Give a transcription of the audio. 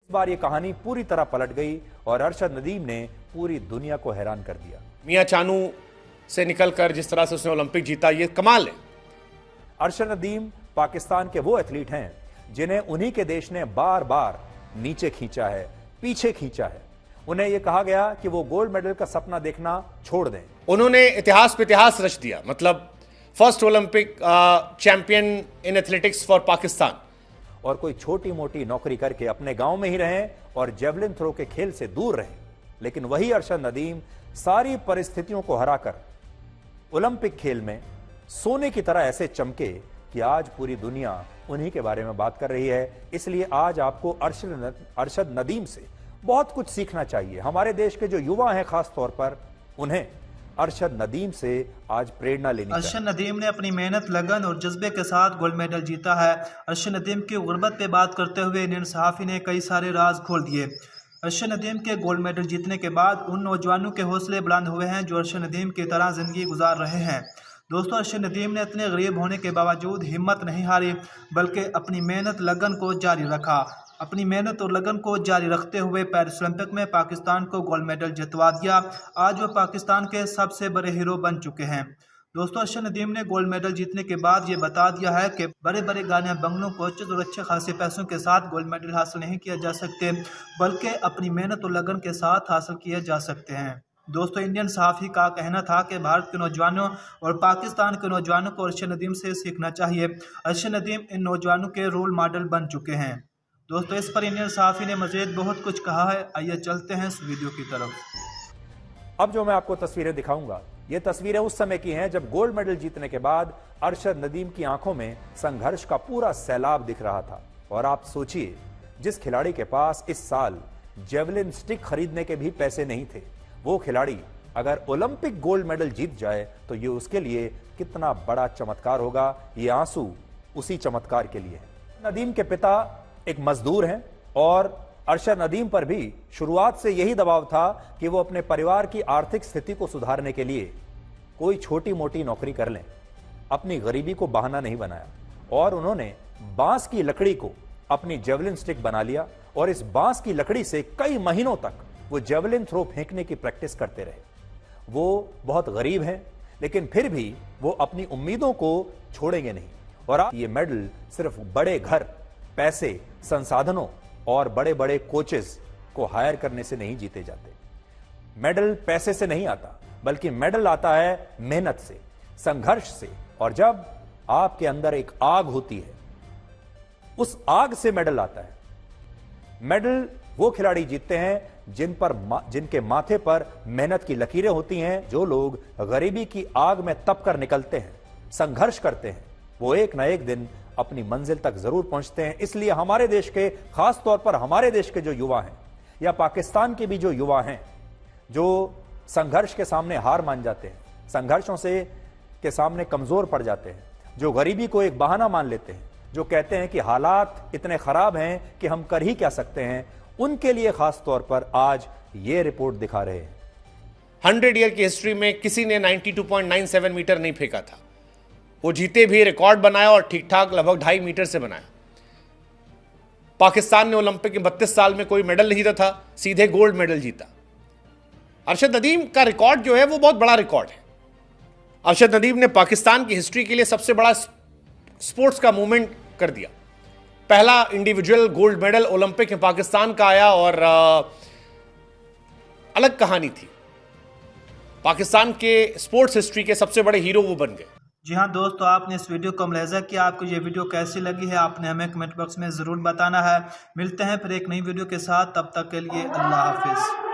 इस बार ये कहानी पूरी तरह पलट गई और अरशद नदीम ने पूरी दुनिया को हैरान कर दिया। मियां चानू से निकलकर जिस तरह से उसने ओलंपिक जीता, ये कमाल है। अरशद नदीम पाकिस्तान के वो एथलीट हैं जिन्हें उन्हीं के देश ने बार बार नीचे खींचा है, पीछे खींचा है। उन्हें यह कहा गया कि वो गोल्ड मेडल का सपना देखना छोड़ दें। उन्होंने इतिहास पे इतिहास रच दिया, मतलब first Olympic champion in athletics for Pakistan. और कोई छोटी मोटी नौकरी करके अपने गांव में ही रहें और जेवलिन थ्रो के खेल से दूर रहें। लेकिन वही अरशद नदीम सारी परिस्थितियों को हराकर ओलंपिक खेल में सोने की तरह ऐसे चमके कि आज पूरी दुनिया उन्हीं के बारे में बात कर रही है। इसलिए आज आपको अरशद नदीम से बहुत कुछ सीखना चाहिए। हमारे देश के जो युवा हैं खास तौर पर, उन्हें अरशद नदीम से आज प्रेरणा लेनी चाहिए। अरशद नदीम ने अपनी मेहनत, लगन और जज्बे के साथ गोल्ड मेडल जीता है। अरशद नदीम की गुर्बत पे बात करते हुए इंडियन सहाफ़ी ने कई सारे राज खोल दिए। अरशद नदीम के गोल्ड मेडल जीतने के बाद उन नौजवानों के हौसले बुलंद हुए हैं जो अरशद नदीम की तरह जिंदगी गुजार रहे हैं। दोस्तों, अरशद नदीम ने इतने गरीब होने के बावजूद हिम्मत नहीं हारी, बल्कि अपनी मेहनत लगन को जारी रखा। अपनी मेहनत और लगन को जारी रखते हुए पेरिस ओलंपिक में पाकिस्तान को गोल्ड मेडल जितवा दिया। आज वो पाकिस्तान के सबसे बड़े हीरो बन चुके हैं। दोस्तों, अरशद नदीम ने गोल्ड मेडल जीतने के बाद ये बता दिया है कि बड़े बड़े गाड़ियां, बंगलों, कोचेज और अच्छे खासे पैसों के साथ गोल्ड मेडल हासिल नहीं किया जा सकते, बल्कि अपनी मेहनत और लगन के साथ हासिल किए जा सकते हैं। दोस्तों, इंडियन सहाफ़ी का कहना था कि भारत के नौजवानों और पाकिस्तान के नौजवानों को अरशद नदीम से सीखना चाहिए। अरशद नदीम इन नौजवानों के रोल मॉडल बन चुके हैं। दोस्तों, इस पर इंडियन सहाफ़ी ने मज़ीद बहुत कुछ कहा है। आइए चलते हैं इस वीडियो की तरफ। अब जो मैं आपको तस्वीरें दिखाऊंगा, ये तस्वीरें उस समय की हैं जब गोल्ड मेडल जीतने के बाद अरशद नदीम की आंखों में संघर्ष का पूरा सैलाब दिख रहा था। और आप सोचिए, जिस खिलाड़ी के पास इस साल जेवलिन स्टिक खरीदने के भी पैसे नहीं थे, वो खिलाड़ी अगर ओलंपिक गोल्ड मेडल जीत जाए तो ये उसके लिए कितना बड़ा चमत्कार होगा। ये आंसू उसी चमत्कार के लिए है। नदीम के पिता एक मजदूर हैं और अरशद नदीम पर भी शुरुआत से यही दबाव था कि वो अपने परिवार की आर्थिक स्थिति को सुधारने के लिए कोई छोटी मोटी नौकरी कर लें। अपनी गरीबी को बहाना नहीं बनाया और उन्होंने बांस की लकड़ी को अपनी जेवलिन स्टिक बना लिया और इस बांस की लकड़ी से कई महीनों तक वो जेवलिन थ्रो फेंकने की प्रैक्टिस करते रहे। वो बहुत गरीब हैं, लेकिन फिर भी वो अपनी उम्मीदों को छोड़ेंगे नहीं। और आप ये मेडल सिर्फ बड़े घर, पैसे, संसाधनों और बड़े बड़े कोचेस को हायर करने से नहीं जीते जाते। मेडल पैसे से नहीं आता, बल्कि मेडल आता है मेहनत से, संघर्ष से। और जब आपके अंदर एक आग होती है, उस आग से मेडल आता है। मेडल वो खिलाड़ी जीतते हैं जिनके माथे पर मेहनत की लकीरें होती हैं। जो लोग गरीबी की आग में तप कर निकलते हैं, संघर्ष करते हैं, वो एक ना एक दिन अपनी मंजिल तक जरूर पहुंचते हैं। इसलिए हमारे देश के, खास तौर पर हमारे देश के जो युवा हैं या पाकिस्तान के भी जो युवा हैं, जो संघर्ष के सामने हार मान जाते हैं, संघर्षों से के सामने कमजोर पड़ जाते हैं, जो गरीबी को एक बहाना मान लेते हैं, जो कहते हैं कि हालात इतने खराब हैं कि हम कर ही क्या सकते हैं, उनके लिए खास तौर पर आज ये रिपोर्ट दिखा रहे हैं। 100 ईयर की हिस्ट्री में किसी ने 92.97 मीटर नहीं फेंका था। वो जीते भी, रिकॉर्ड बनाया और ठीक ठाक लगभग 2.5 मीटर से बनाया। पाकिस्तान ने ओलंपिक में 32 साल में कोई मेडल नहीं जीता था, सीधे गोल्ड मेडल जीता। अरशद नदीम का रिकॉर्ड जो है वो बहुत बड़ा रिकॉर्ड है। अरशद नदीम ने पाकिस्तान की हिस्ट्री के लिए सबसे बड़ा स्पोर्ट्स का मूवमेंट कर दिया। पहला इंडिविजुअल गोल्ड मेडल ओलंपिक में पाकिस्तान का आया और अलग कहानी थी। पाकिस्तान के स्पोर्ट्स हिस्ट्री के सबसे बड़े हीरो वो बन गए। जी हाँ दोस्तों, आपने इस वीडियो को मुलाहिजा किया। आपको ये वीडियो कैसी लगी है आपने हमें कमेंट बॉक्स में ज़रूर बताना है। मिलते हैं फिर एक नई वीडियो के साथ, तब तक के लिए अल्लाह हाफिज़।